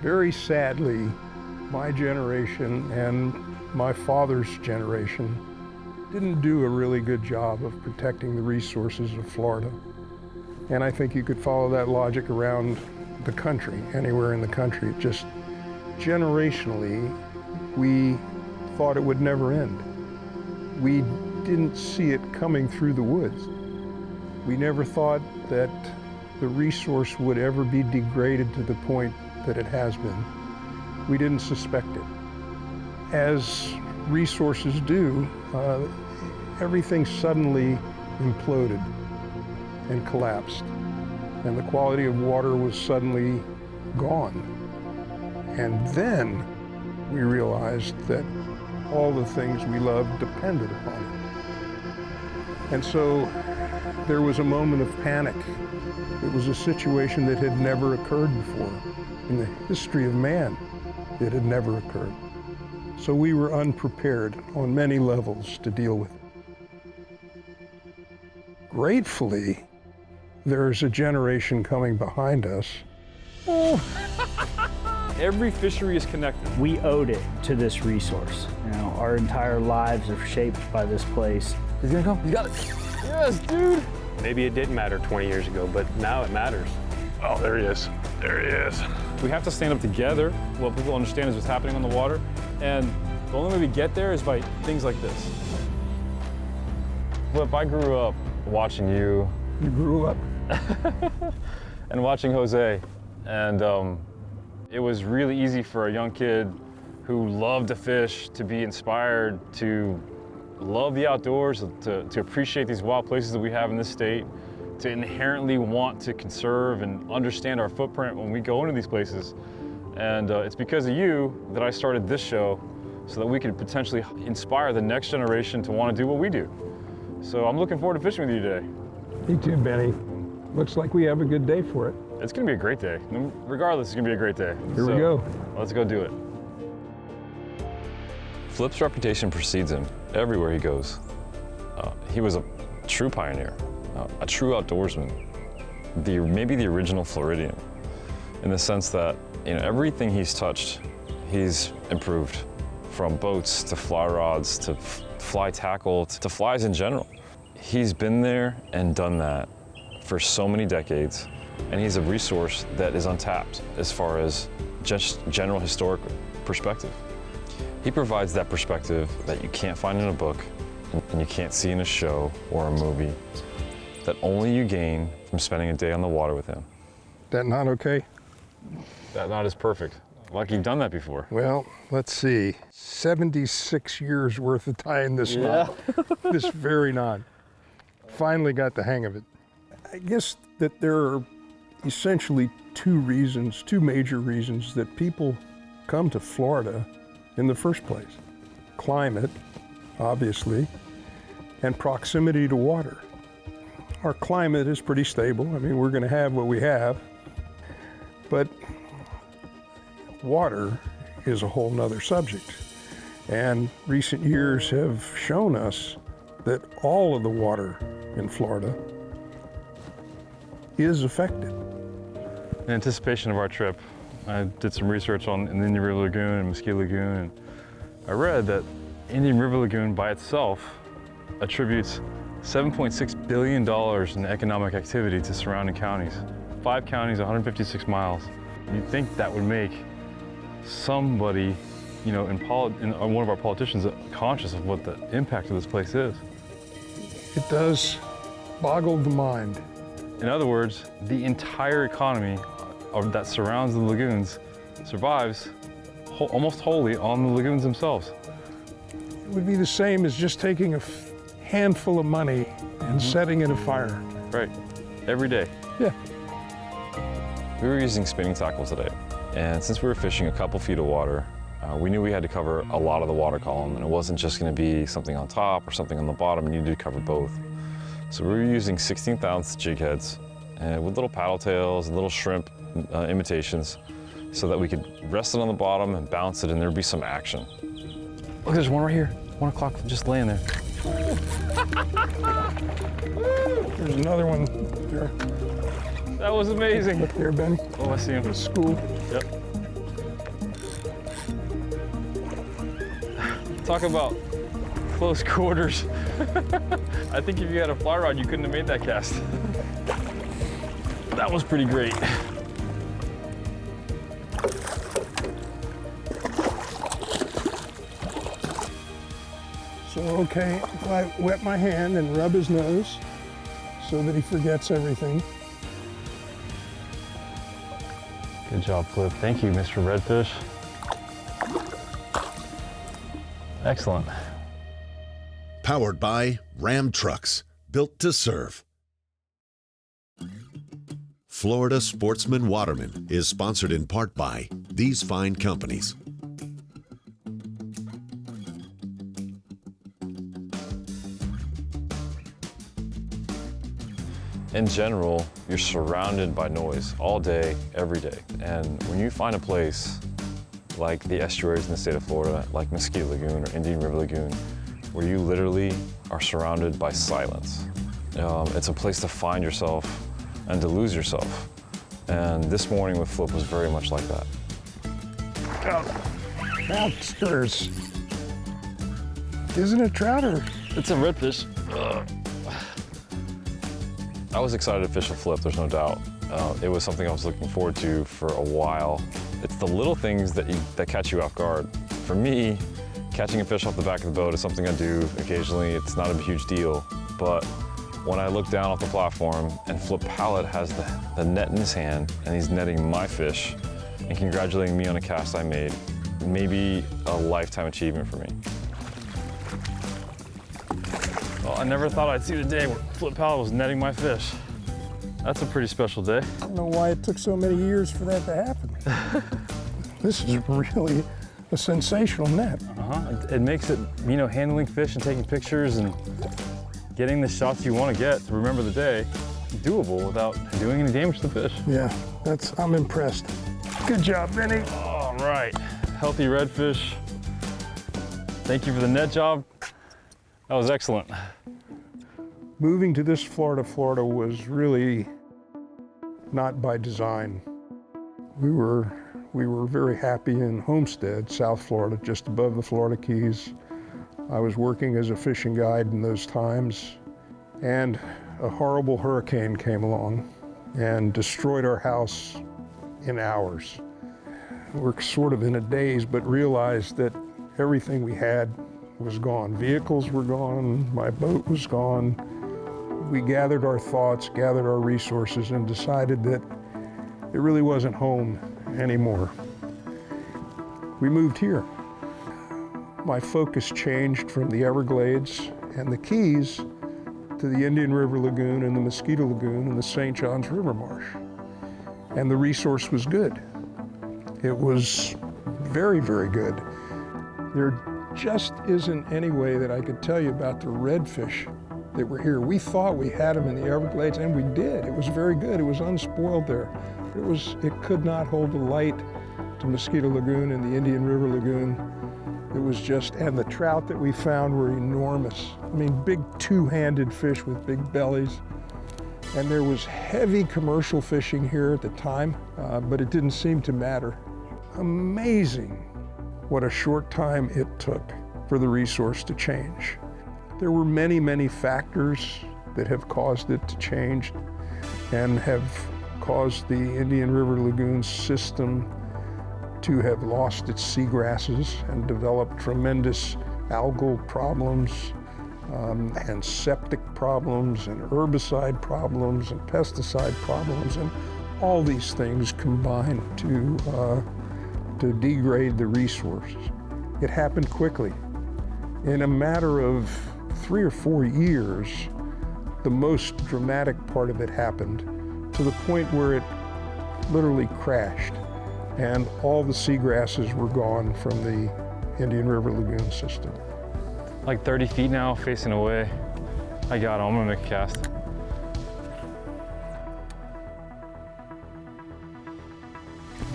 Very sadly, my generation and my father's generation didn't do a really good job of protecting the resources of Florida. And I think you could follow that logic around the country, anywhere in the country. Just generationally, we thought it would never end. We didn't see it coming through the woods. We never thought that the resource would ever be degraded to the point that it has been. We didn't suspect it. As resources do, everything suddenly imploded and collapsed, and the quality of water was suddenly gone. And then we realized that all the things we loved depended upon it. And so there was a moment of panic. It was a situation that had never occurred before. In the history of man, it had never occurred. So we were unprepared on many levels to deal with it. Gratefully, there's a generation coming behind us. Every fishery is connected. We owed it to this resource. You know, our entire lives are shaped by this place. He's gonna come. You got it. Yes, dude. Maybe it didn't matter 20 years ago, but now it matters. Oh, there he is. There he is. We have to stand up together. What people understand is what's happening on the water. And the only way we get there is by things like this. Flip, I grew up watching you. You grew up? And watching Jose. And it was really easy for a young kid who loved to fish to be inspired to love the outdoors, to appreciate these wild places that we have in this state, to inherently want to conserve and understand our footprint when we go into these places. And it's because of you that I started this show, so that we could potentially inspire the next generation to want to do what we do. So I'm looking forward to fishing with you today. Me too, Benny. Looks like we have a good day for it. It's gonna be a great day. Regardless, it's gonna be a great day. Here we go. Let's go do it. Flip's reputation precedes him everywhere he goes. He was a true pioneer, a true outdoorsman, maybe the original Floridian, in the sense that everything he's touched, he's improved, from boats to fly rods to fly tackle to flies in general. He's been there and done that for so many decades, and he's a resource that is untapped as far as just general historic perspective. He provides that perspective that you can't find in a book and you can't see in a show or a movie, that only you gain from spending a day on the water with him. That not okay? That knot is perfect. Like you've done that before. Well, let's see. 76 years worth of tying this knot. This very knot. Finally got the hang of it. I guess that there are essentially two major reasons that people come to Florida in the first place. Climate, obviously, and proximity to water. Our climate is pretty stable. I mean, we're going to have what we have, but water is a whole nother subject. And recent years have shown us that all of the water in Florida is affected. In anticipation of our trip, I did some research on the Indian River Lagoon and Mosquito Lagoon, and I read that Indian River Lagoon by itself attributes $7.6 billion in economic activity to surrounding counties. 5 counties, 156 miles. You'd think that would make somebody, in one of our politicians conscious of what the impact of this place is. It does boggle the mind. In other words, the entire economy that surrounds the lagoons survives almost wholly on the lagoons themselves. It would be the same as just taking a handful of money and setting it afire. Right, every day. Yeah. We were using spinning tackle today, and since we were fishing a couple feet of water, we knew we had to cover a lot of the water column, and it wasn't just going to be something on top or something on the bottom. We needed to cover both. So we were using 16th ounce jig heads with little paddle tails and little shrimp imitations, so that we could rest it on the bottom and bounce it, and there'd be some action. Look, there's one right here. 1 o'clock, just laying there. There's another one there. That was amazing. Look there, Benny. Oh, I see him. School. Yep. Talk about close quarters. I think if you had a fly rod, you couldn't have made that cast. That was pretty great. So, okay, if I wet my hand and rub his nose so that he forgets everything. Good job, Flip. Thank you, Mr. Redfish. Excellent. Powered by Ram Trucks, built to serve. Florida Sportsman Watermen is sponsored in part by these fine companies. In general, you're surrounded by noise all day, every day. And when you find a place like the estuaries in the state of Florida, like Mosquito Lagoon or Indian River Lagoon, where you literally are surrounded by silence, it's a place to find yourself and to lose yourself. And this morning with Flip was very much like that. Troutsters. Isn't it trout or? It's a redfish. I was excited to fish with Flip, there's no doubt. It was something I was looking forward to for a while. It's the little things that catch you off guard. For me, catching a fish off the back of the boat is something I do occasionally. It's not a huge deal, but when I look down off the platform and Flip Pallot has the net in his hand and he's netting my fish and congratulating me on a cast I made, maybe a lifetime achievement for me. Well, I never thought I'd see the day where Flip Pallot was netting my fish. That's a pretty special day. I don't know why it took so many years for that to happen. This is really a sensational net. It makes it, you know, handling fish and taking pictures and getting the shots you want to get to remember the day doable without doing any damage to the fish. Yeah, I'm impressed. Good job, Benny. All right, healthy redfish. Thank you for the net job. That was excellent. Moving to this Florida was really not by design. We were very happy in Homestead, South Florida, just above the Florida Keys. I was working as a fishing guide in those times, and a horrible hurricane came along and destroyed our house in hours. We're sort of in a daze, but realized that everything we had was gone. Vehicles were gone, my boat was gone. We gathered our thoughts, gathered our resources, and decided that it really wasn't home anymore. We moved here. My focus changed from the Everglades and the Keys to the Indian River Lagoon and the Mosquito Lagoon and the St. Johns River Marsh. And the resource was good. It was very, very good. There just isn't any way that I could tell you about the redfish that were here. We thought we had them in the Everglades, and we did. It was very good. It was unspoiled there. It could not hold a light to Mosquito Lagoon and the Indian River Lagoon. It was just, and the trout that we found were enormous. I mean, big two-handed fish with big bellies. And there was heavy commercial fishing here at the time, but it didn't seem to matter. Amazing what a short time it took for the resource to change. There were many, many factors that have caused it to change and have caused the Indian River Lagoon system to have lost its seagrasses and developed tremendous algal problems and septic problems and herbicide problems and pesticide problems, and all these things combined to degrade the resource. It happened quickly. In a matter of 3 or 4 years, the most dramatic part of it happened to the point where it literally crashed, and all the seagrasses were gone from the Indian River Lagoon system. Like 30 feet now, facing away. I got him, I'm gonna make a cast.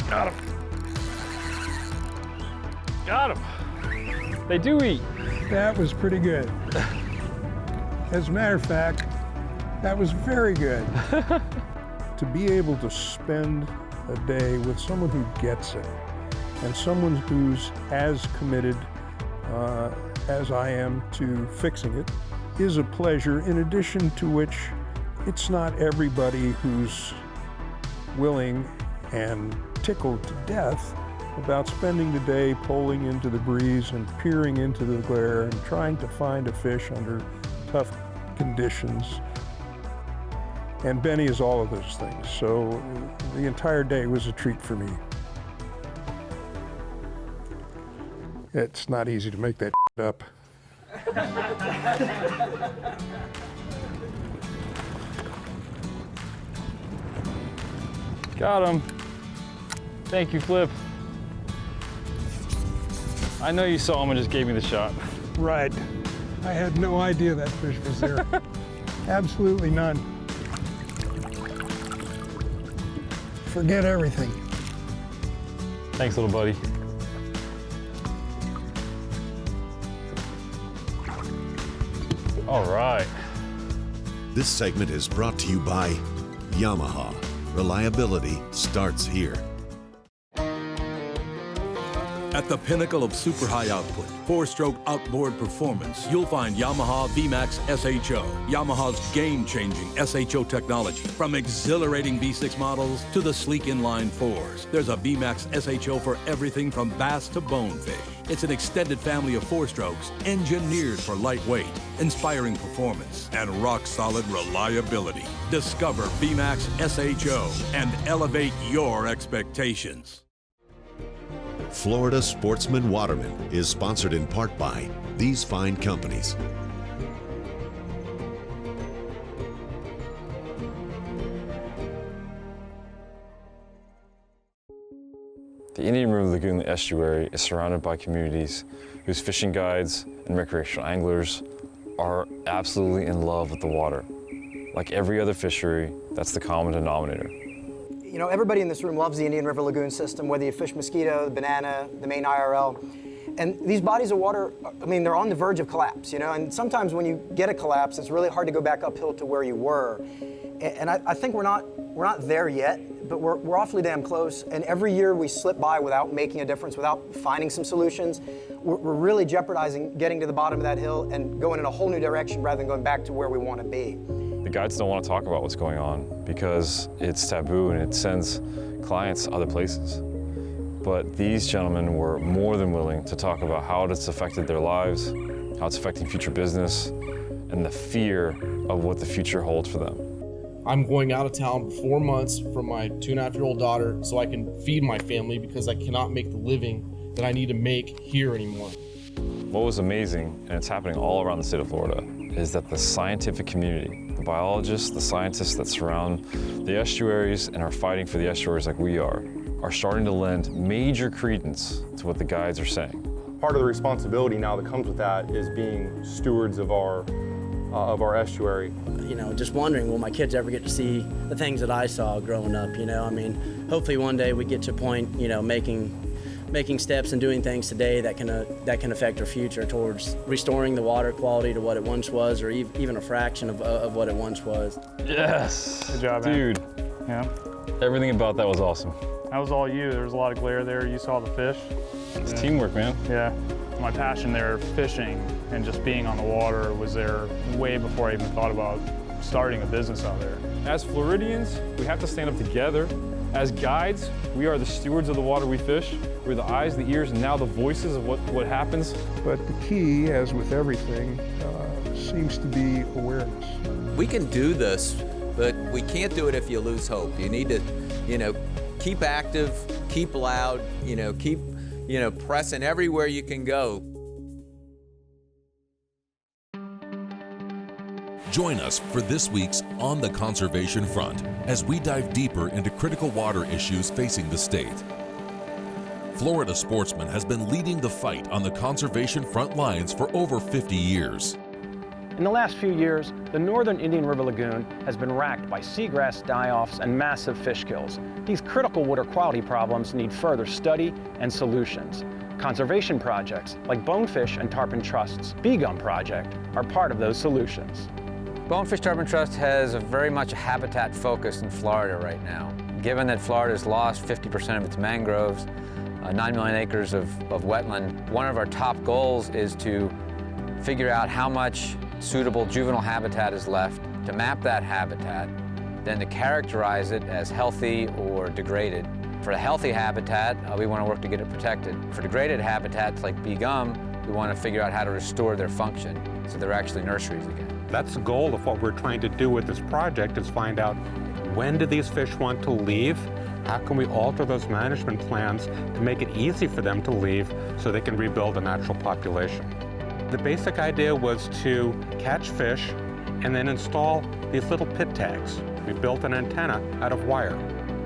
Got him. Got him. They do eat. That was pretty good. As a matter of fact, that was very good. To be able to spend a day with someone who gets it, and someone who's as committed as I am to fixing it, is a pleasure, in addition to which it's not everybody who's willing and tickled to death about spending the day poling into the breeze and peering into the glare and trying to find a fish under tough conditions. And Benny is all of those things, so the entire day was a treat for me. It's not easy to make that up. Got him. Thank you, Flip. I know you saw him and just gave me the shot. Right. I had no idea that fish was there. Absolutely none. Forget everything. Thanks, little buddy. All right. This segment is brought to you by Yamaha. Reliability starts here. At the pinnacle of super high output, 4-stroke outboard performance, you'll find Yamaha VMAX SHO. Yamaha's game-changing SHO technology. From exhilarating V6 models to the sleek inline 4s, there's a VMAX SHO for everything from bass to bonefish. It's an extended family of 4-strokes engineered for lightweight, inspiring performance, and rock-solid reliability. Discover VMAX SHO and elevate your expectations. Florida Sportsman Watermen is sponsored in part by these fine companies. The Indian River Lagoon estuary is surrounded by communities whose fishing guides and recreational anglers are absolutely in love with the water. Like every other fishery, that's the common denominator. You know, everybody in this room loves the Indian River Lagoon system, whether you fish mosquito, the banana, the main IRL. And these bodies of water, I mean, they're on the verge of collapse, you know, and sometimes when you get a collapse, it's really hard to go back uphill to where you were. And I think we're not there yet, but we're awfully damn close. And every year we slip by without making a difference, without finding some solutions. We're really jeopardizing getting to the bottom of that hill and going in a whole new direction rather than going back to where we want to be. The guides don't want to talk about what's going on because it's taboo and it sends clients other places. But these gentlemen were more than willing to talk about how it's affected their lives, how it's affecting future business, and the fear of what the future holds for them. I'm going out of town for 4 months from my 2.5-year-old daughter so I can feed my family because I cannot make the living that I need to make here anymore. What was amazing, and it's happening all around the state of Florida, is that the scientific community, the biologists, the scientists that surround the estuaries and are fighting for the estuaries like we are starting to lend major credence to what the guides are saying. Part of the responsibility now that comes with that is being stewards of our estuary. You know, just wondering, will my kids ever get to see the things that I saw growing up, you know? I mean, hopefully one day we get to a point, you know, making steps and doing things today that can affect our future towards restoring the water quality to what it once was, or even a fraction of what it once was. Yes! Good job, dude. Man. Yeah. Everything about that was awesome. That was all you. There was a lot of glare there. You saw the fish. It's teamwork, man. Yeah. My passion there, fishing and just being on the water, was there way before I even thought about starting a business out there. As Floridians, we have to stand up together. As guides, we are the stewards of the water we fish. We're the eyes, the ears, and now the voices of what happens. But the key, as with everything, seems to be awareness. We can do this, but we can't do it if you lose hope. You need to, you know, keep active, keep loud, you know, keep, you know, pressing everywhere you can go. Join us for this week's On the Conservation Front as we dive deeper into critical water issues facing the state. Florida Sportsman has been leading the fight on the conservation front lines for over 50 years. In the last few years, the Northern Indian River Lagoon has been racked by seagrass die-offs and massive fish kills. These critical water quality problems need further study and solutions. Conservation projects like Bonefish and Tarpon Trust's Bee Gum project are part of those solutions. Bonefish Tarpon Trust has very much a habitat focus in Florida right now. Given that Florida has lost 50% of its mangroves, 9 million acres of wetland. One of our top goals is to figure out how much suitable juvenile habitat is left, to map that habitat, then to characterize it as healthy or degraded. For a healthy habitat, we want to work to get it protected. For degraded habitats like bee gum, we want to figure out how to restore their function so they're actually nurseries again. That's the goal of what we're trying to do with this project, is find out when do these fish want to leave, how can we alter those management plans to make it easy for them to leave so they can rebuild a natural population. The basic idea was to catch fish and then install these little pit tags. We built an antenna out of wire,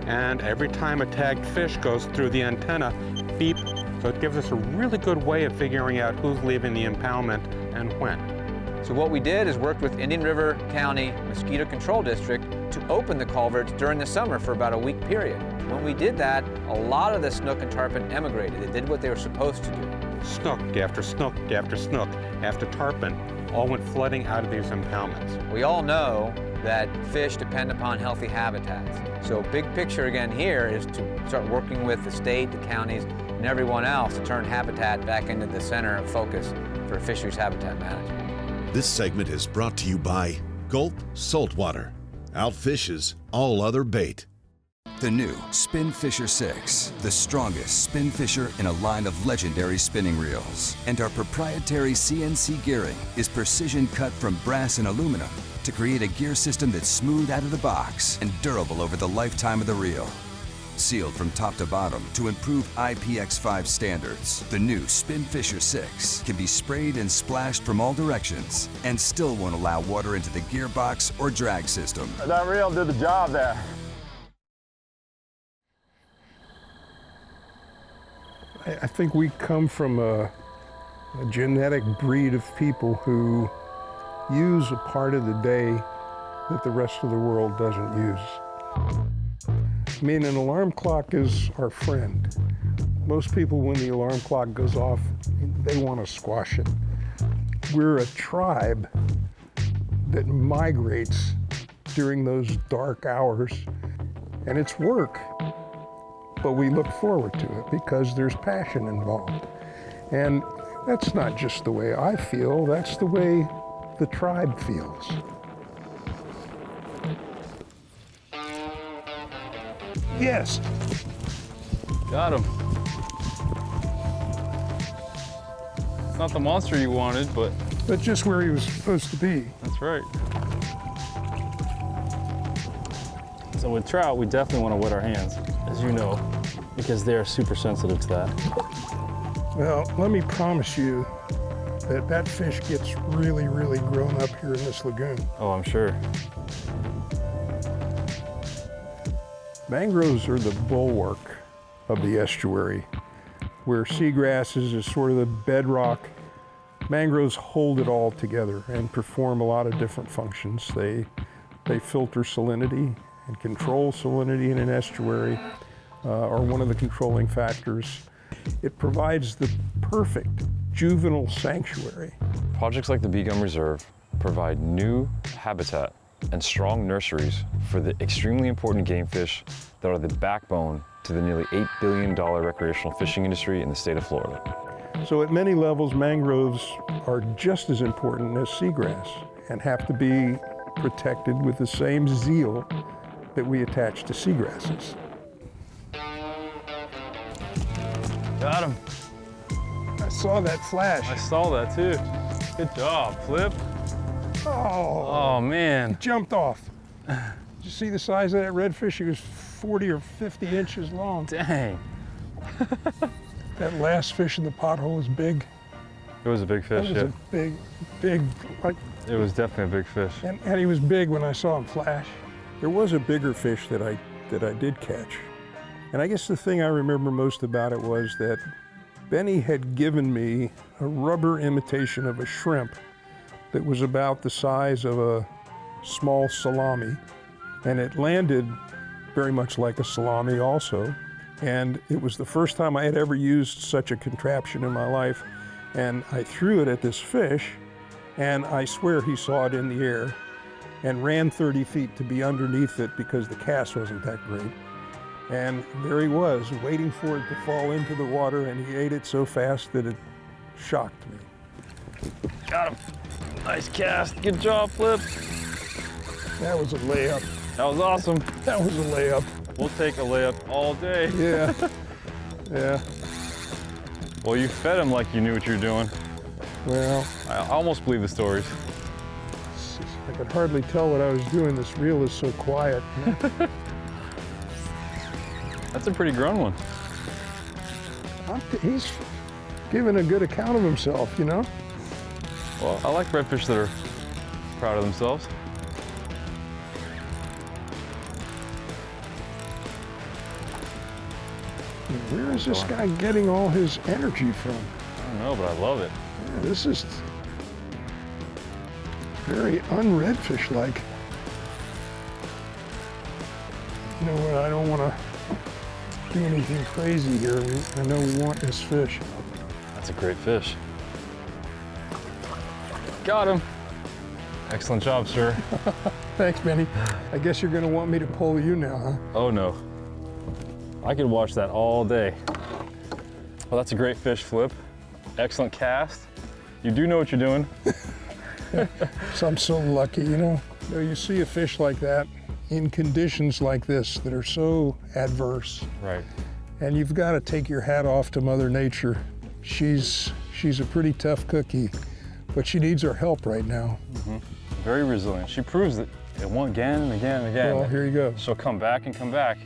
and every time a tagged fish goes through the antenna, beep. So it gives us a really good way of figuring out who's leaving the impoundment and when. So what we did is worked with Indian River County Mosquito Control District to open the culverts during the summer for about a week period. When we did that, a lot of the snook and tarpon emigrated. They did what they were supposed to do. Snook after snook after snook after tarpon all went flooding out of these impoundments. We all know that fish depend upon healthy habitats. So big picture again here is to start working with the state, the counties, and everyone else to turn habitat back into the center of focus for fisheries habitat management. This segment is brought to you by Gulp Saltwater. Outfishes all other bait. The new Spin Fisher 6, the strongest spin fisher in a line of legendary spinning reels. And our proprietary CNC gearing is precision cut from brass and aluminum to create a gear system that's smooth out of the box and durable over the lifetime of the reel. Sealed from top to bottom to improve IPX5 standards, the new Spin Fisher 6 can be sprayed and splashed from all directions and still won't allow water into the gearbox or drag system. That reel did the job there. I think we come from a genetic breed of people who use a part of the day that the rest of the world doesn't use. I mean, an alarm clock is our friend. Most people, when the alarm clock goes off, they want to squash it. We're a tribe that migrates during those dark hours, and it's work. But we look forward to it because there's passion involved. And that's not just the way I feel, that's the way the tribe feels. Yes. Got him. It's not the monster you wanted, but just where he was supposed to be. That's right. So with trout, we definitely want to wet our hands, as you know, because they're super sensitive to that. Well, let me promise you that that fish gets really, really grown up here in this lagoon. Oh, I'm sure. Mangroves are the bulwark of the estuary, where seagrasses is sort of the bedrock. Mangroves hold it all together and perform a lot of different functions. They filter salinity and control salinity in an estuary, are one of the controlling factors. It provides the perfect juvenile sanctuary. Projects like the Bee Gum Reserve provide new habitat and strong nurseries for the extremely important game fish that are the backbone to the nearly $8 billion recreational fishing industry in the state of Florida. So at many levels, mangroves are just as important as seagrass and have to be protected with the same zeal that we attach to seagrasses. Got him. I saw that flash. I saw that too. Good job, Flip. Oh man. He jumped off. Did you see the size of that redfish? He was 40 or 50 inches long. Dang. That last fish in the pothole was big. It was a big fish, That was a big, like. It was definitely a big fish. And he was big when I saw him flash. There was a bigger fish that I did catch. And I guess the thing I remember most about it was that Benny had given me a rubber imitation of a shrimp that was about the size of a small salami. And it landed very much like a salami also. And it was the first time I had ever used such a contraption in my life. And I threw it at this fish, and I swear he saw it in the air and ran 30 feet to be underneath it because the cast wasn't that great. And there he was, waiting for it to fall into the water, and he ate it so fast that it shocked me. Got him. Nice cast. Good job, Flip. That was a layup. That was awesome. That was a layup. We'll take a layup all day. Yeah. Yeah. Well, you fed him like you knew what you were doing. Well, I almost believe the stories. I could hardly tell what I was doing. This reel is so quiet. That's a pretty grown one. He's giving a good account of himself, you know? Well, I like redfish that are proud of themselves. Where is this guy getting all his energy from? I don't know, but I love it. Yeah, this is very un-redfish-like. You know what, I don't want to do anything crazy here. I know we want this fish. That's a great fish. Got him. Excellent job, sir. Thanks, Benny. I guess you're going to want me to pull you now, huh? Oh, no. I could watch that all day. Well, that's a great fish, Flip. Excellent cast. You do know what you're doing. So I'm so lucky, you know? You see a fish like that in conditions like this that are so adverse. Right. And you've got to take your hat off to Mother Nature. She's a pretty tough cookie, but she needs our help right now. Mm-hmm. Very resilient. She proves it again and again and again. Well, here you go. She'll come back and come back.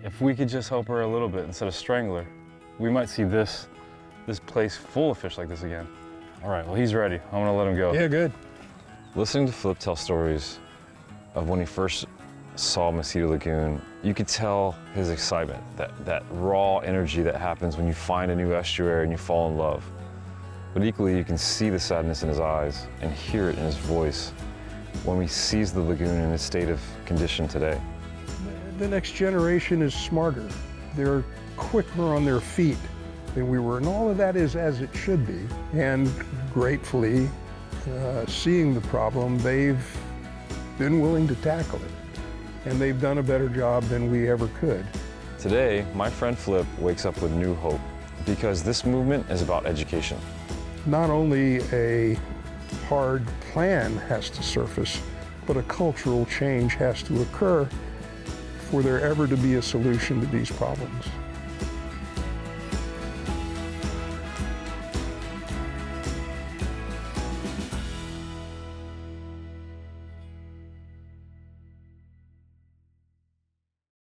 If we could just help her a little bit instead of strangle her, we might see this place full of fish like this again. All right, well, he's ready. I'm gonna let him go. Yeah, good. Listening to Flip tell stories of when he first saw Mosquito Lagoon, you could tell his excitement, that raw energy that happens when you find a new estuary and you fall in love. But equally, you can see the sadness in his eyes and hear it in his voice when he sees the lagoon in its state of condition today. The next generation is smarter. They're quicker on their feet than we were, and all of that is as it should be. And gratefully, seeing the problem, they've been willing to tackle it. And they've done a better job than we ever could. Today, my friend Flip wakes up with new hope because this movement is about education. Not only a hard plan has to surface, but a cultural change has to occur for there ever to be a solution to these problems.